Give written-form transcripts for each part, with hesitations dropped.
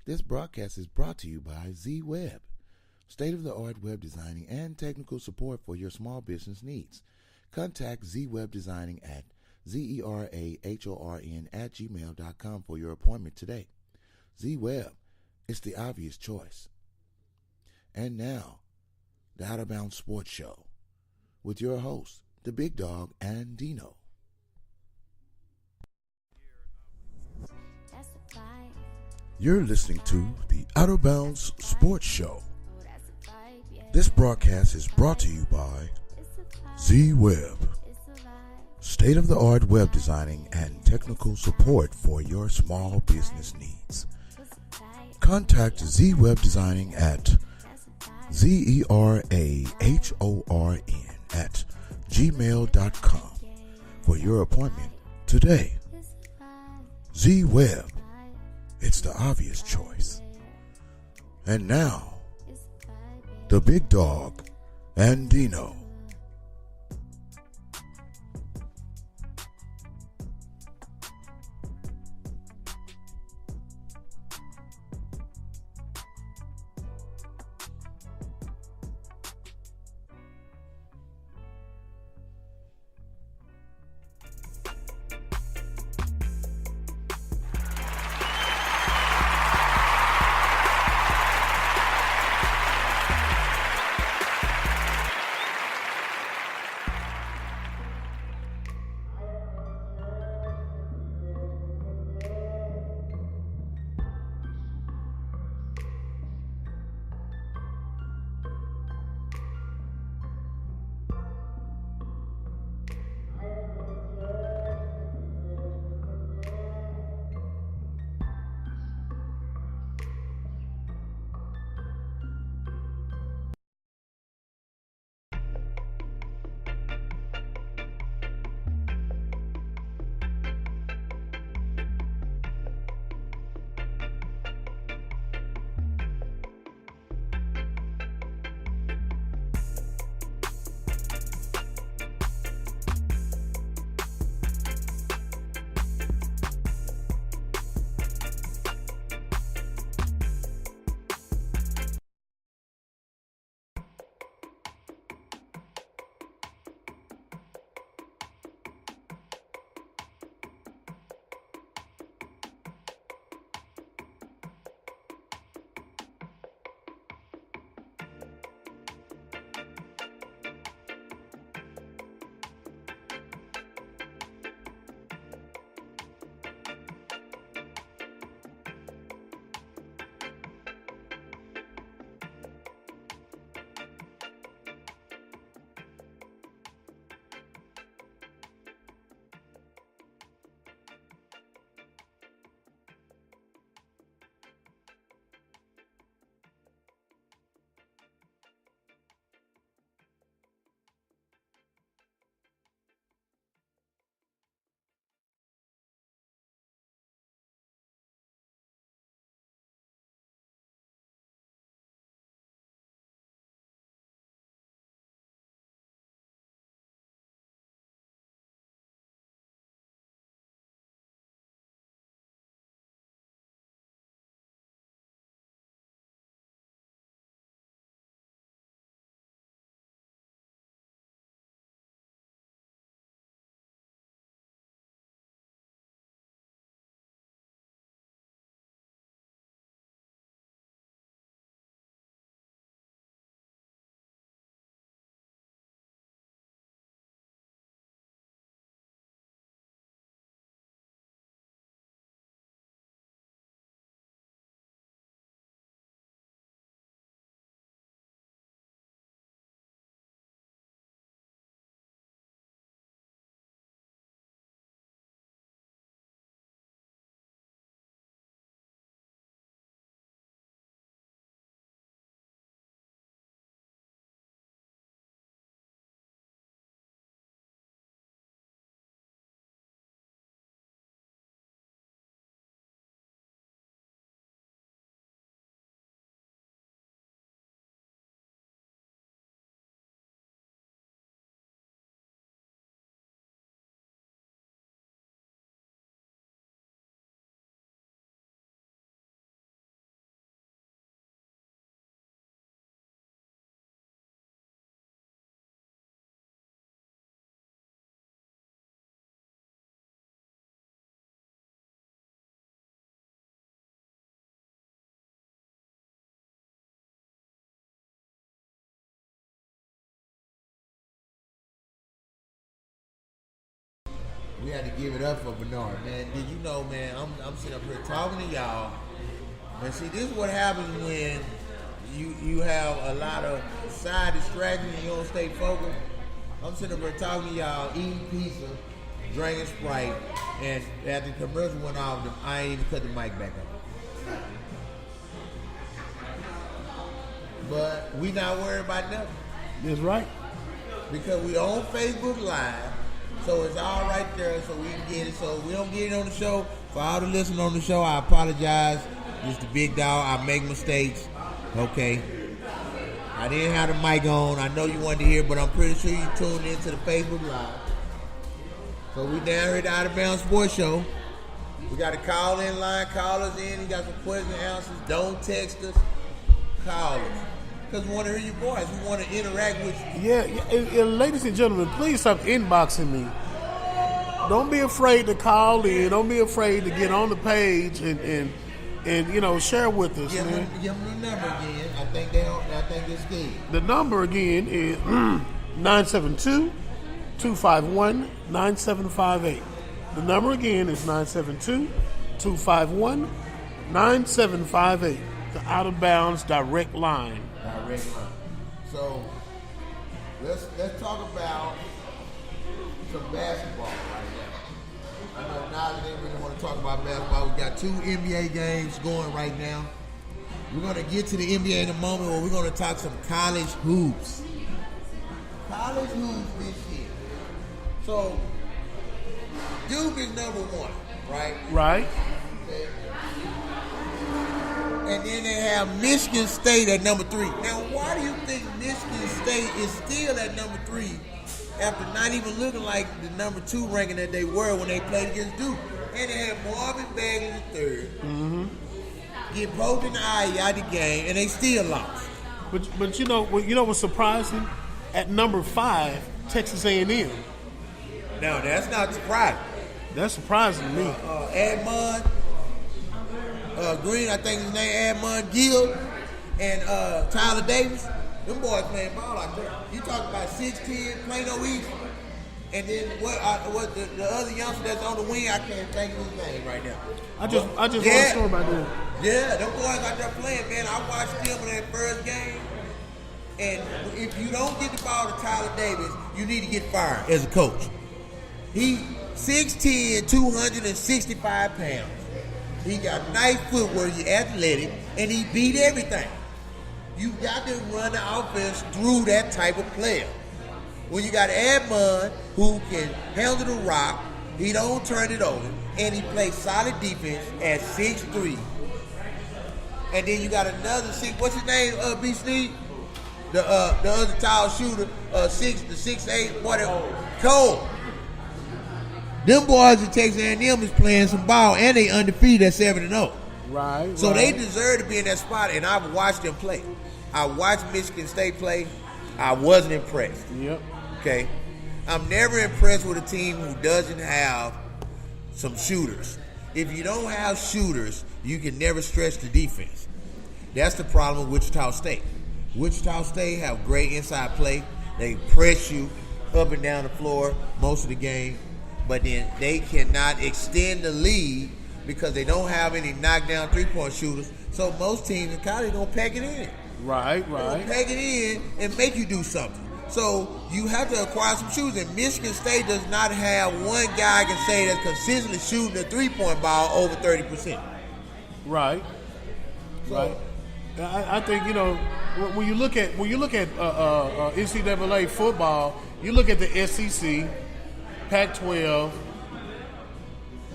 This broadcast is brought to you by Z-Web, state-of-the-art web designing and technical support for your small business needs. Contact Z-Web Designing at zerahorn@gmail.com for your appointment today. Z-Web, it's the obvious choice. And now, the Out of Bounds Sports Show with your hosts, the Big Dog and Dino. You're listening to the Out of Bounds Sports Show. This broadcast is brought to you by Z-Web, state-of-the-art web designing and technical support for your small business needs. Contact Z-Web Designing at zerahorn@gmail.com for your appointment today. Z-Web, it's the obvious choice. And now, the Big Dog and Dino. we had to give it up for Bernard, man. Did you know, man, I'm sitting up here talking to y'all. And see, this is what happens when you have a lot of side distractions and you don't stay focused. I'm sitting up here talking to y'all, eating pizza, drinking Sprite, and after the commercial went off, I ain't even cut the mic back up. But we not worried about nothing. That's right. Because we on Facebook Live, so it's all right there, so we can get it. So we don't get it on the show. For all the listeners on the show, I apologize. Just the big dog. I make mistakes. Okay. I didn't have the mic on. I know you wanted to hear, but I'm pretty sure you tuned into the Facebook Live. So we down here at the Out of Bounds Sports Show. We got a call-in line. Call us in. You got some questions and answers. Don't text us. Call us. Because we want to hear your voice. We want to interact with you. Yeah, and ladies and gentlemen, please stop inboxing me. Don't be afraid to call in. Don't be afraid to get on the page and share with us, man. Give them the number again. I think it's good. The number again is 972-251-9758. The number again is 972-251-9758. The Out of Bounds direct line. So let's talk about some basketball right now. I know now they didn't really want to talk about basketball. We got 2 NBA games going right now. We're going to get to the NBA in a moment where we're going to talk some college hoops. College hoops this year. So Duke is number 1, right? Right. Okay. And then they have Michigan State at number 3. Now, why do you think Michigan State is still at number 3 after not even looking like the number 2 ranking that they were when they played against Duke? And they had Marvin Bagley III get poked in the eye out the game, and they still lost. But you know what's surprising? At number 5, Texas A&M. No, that's not surprising. That's surprising to me. Edmond Green, I think his name, Edmond Gill, and Tyler Davis. Them boys playing ball out there. You talk about 6'10", Plano East, and then what the other youngster that's on the wing, I can't think of his name right now. I just want to talk about that. Yeah, them boys out there playing, man. I watched them in that first game, and if you don't get the ball to Tyler Davis, you need to get fired as a coach. He 6'10", 265 pounds. He got nice footwork, he's athletic, and he beat everything. You got to run the offense through that type of player. When you got Edmond, who can handle the rock, he don't turn it over, and he plays solid defense at 6'3". And then you got another 6. What's his name? B. Sneed, the other tall shooter, the 6'8", Cole. Them boys at Texas A&M is playing some ball, and they undefeated at 7-0. Right. So they deserve to be in that spot, and I've watched them play. I watched Michigan State play. I wasn't impressed. Yep. Okay? I'm never impressed with a team who doesn't have some shooters. If you don't have shooters, you can never stretch the defense. That's the problem with Wichita State. Wichita State have great inside play. They press you up and down the floor most of the game, but then they cannot extend the lead because they don't have any knockdown three-point shooters. So most teams in college don't pack it in. Right. They don't pack it in and make you do something. So you have to acquire some shooters, and Michigan State does not have one guy I can say that's consistently shooting the three-point ball over 30%. Right. Right. I think when you look at NCAA football, you look at the SEC, Pac-12,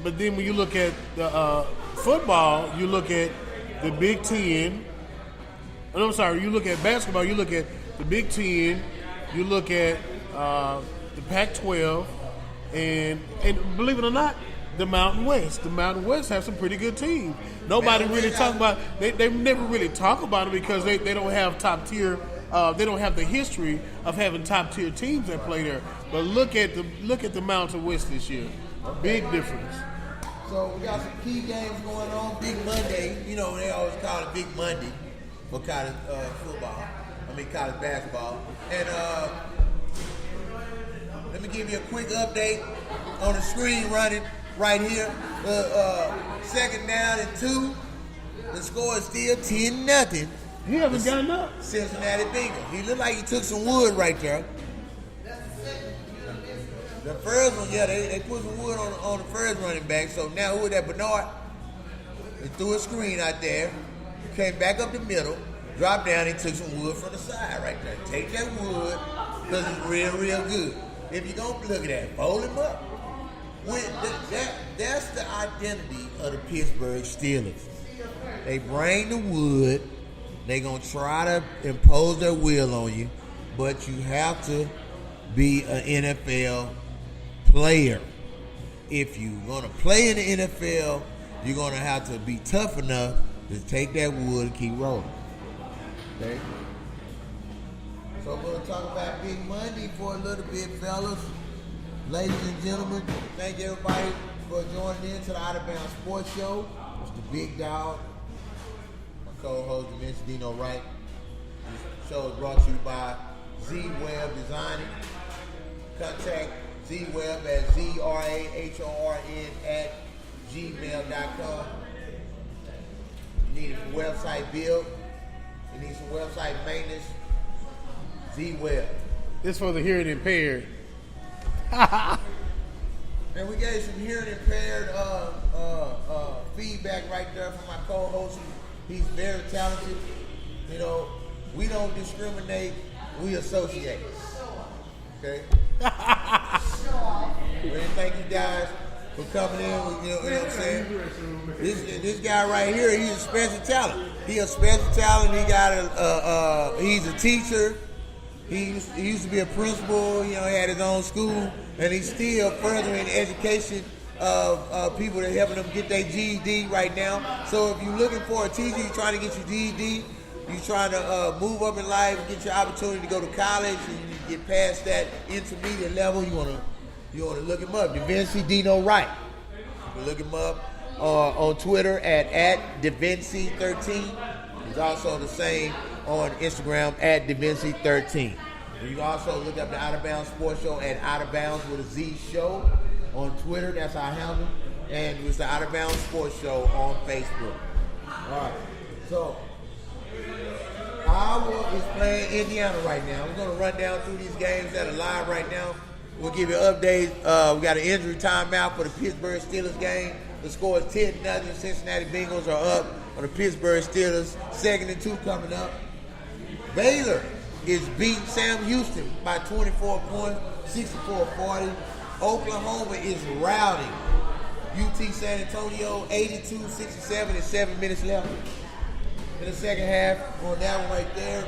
but then when you look at the football, you look at the Big Ten. I'm sorry, you look at basketball, you look at the Big Ten, you look at the Pac-12, and believe it or not, the Mountain West. The Mountain West have some pretty good teams. Nobody really talk about. They never really talk about it because they don't have top tier. They don't have the history of having top tier teams that play there. But look at the Mountain West this year. Big difference. So we got some key games going on. Big Monday. They always call it Big Monday for college college basketball. And Let me give you a quick update on the screen running right here. Second down and 2. The score is still 10-0. He haven't gotten up. Cincinnati Bengals. He looked like he took some wood right there. The first one, yeah, they put some wood on the first running back. So now who is that? Bernard. They threw a screen out there. Came back up the middle. Dropped down and took some wood from the side right there. Take that wood because it's real, real good. If you're going to look at that, fold him up. That's the identity of the Pittsburgh Steelers. They bring the wood. They're going to try to impose their will on you, but you have to be an NFL player. If you're going to play in the NFL, you're going to have to be tough enough to take that wood and keep rolling. Okay? So we're going to talk about Big Monday for a little bit, fellas. Ladies and gentlemen, thank everybody for joining in to the Out of Bounds Sports Show. It's the Big Dog. Co-host Dino Wright. This show is brought to you by Z-Web Designing. Contact Z-Web at ZRAHORN@gmail.com. You need a website build. You need some website maintenance. Z-Web. This for the hearing impaired. And we gave some hearing impaired feedback right there from my co-host. He's very talented. You know, we don't discriminate, we associate. Okay? We thank you guys for coming in. You know what I'm saying? This guy right here, he's a special talent. He's a special talent. He got he's a teacher. He used to be a principal, you know, he had his own school, and he's still furthering education of people that are helping them get their GED right now. So if you're looking for a teacher, you're trying to get your GED, you're trying to move up in life and get your opportunity to go to college and you get past that intermediate level, you want to look him up. DaVinci Dino Wright. You can look him up on Twitter at DaVinci13. He's also the same on Instagram at DaVinci13. You can also look up the Out of Bounds Sports Show at Out of Bounds with a Z Show on Twitter. That's our handle. And it's the Out of Bounds Sports Show on Facebook. All right. So, Iowa is playing Indiana right now. We're going to run down through these games that are live right now. We'll give you an update. We got an injury timeout for the Pittsburgh Steelers game. The score is 10-0. Cincinnati Bengals are up on the Pittsburgh Steelers. 2nd and 2 coming up. Baylor is beating Sam Houston by 24 points, 64-40. Oklahoma is routing UT San Antonio 82-67 and 7 minutes left in the second half. On that one right there,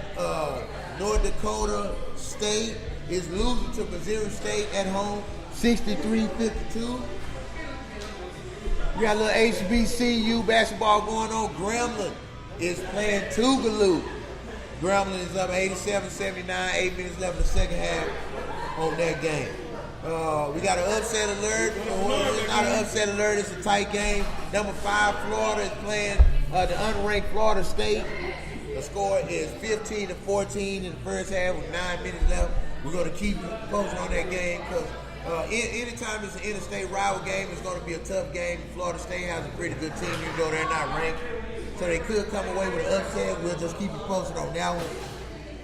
North Dakota State is losing to Missouri State at home 63-52. We got a little HBCU basketball going on. Grambling is playing Tougaloo. Grambling is up 87-79, 8 minutes left in the second half on that game. We got an upset alert. It's not an upset alert, it's a tight game. Number 5, Florida is playing the unranked Florida State. The score is 15-14 in the first half with 9 minutes left. We're going to keep posting on that game because anytime it's an interstate rival game, it's going to be a tough game. Florida State has a pretty good team, even though they're not ranked. So they could come away with an upset. We'll just keep you posted on that one.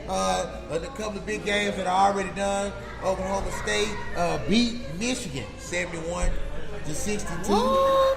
A couple of big games that are already done. Oklahoma State beat Michigan 71-62.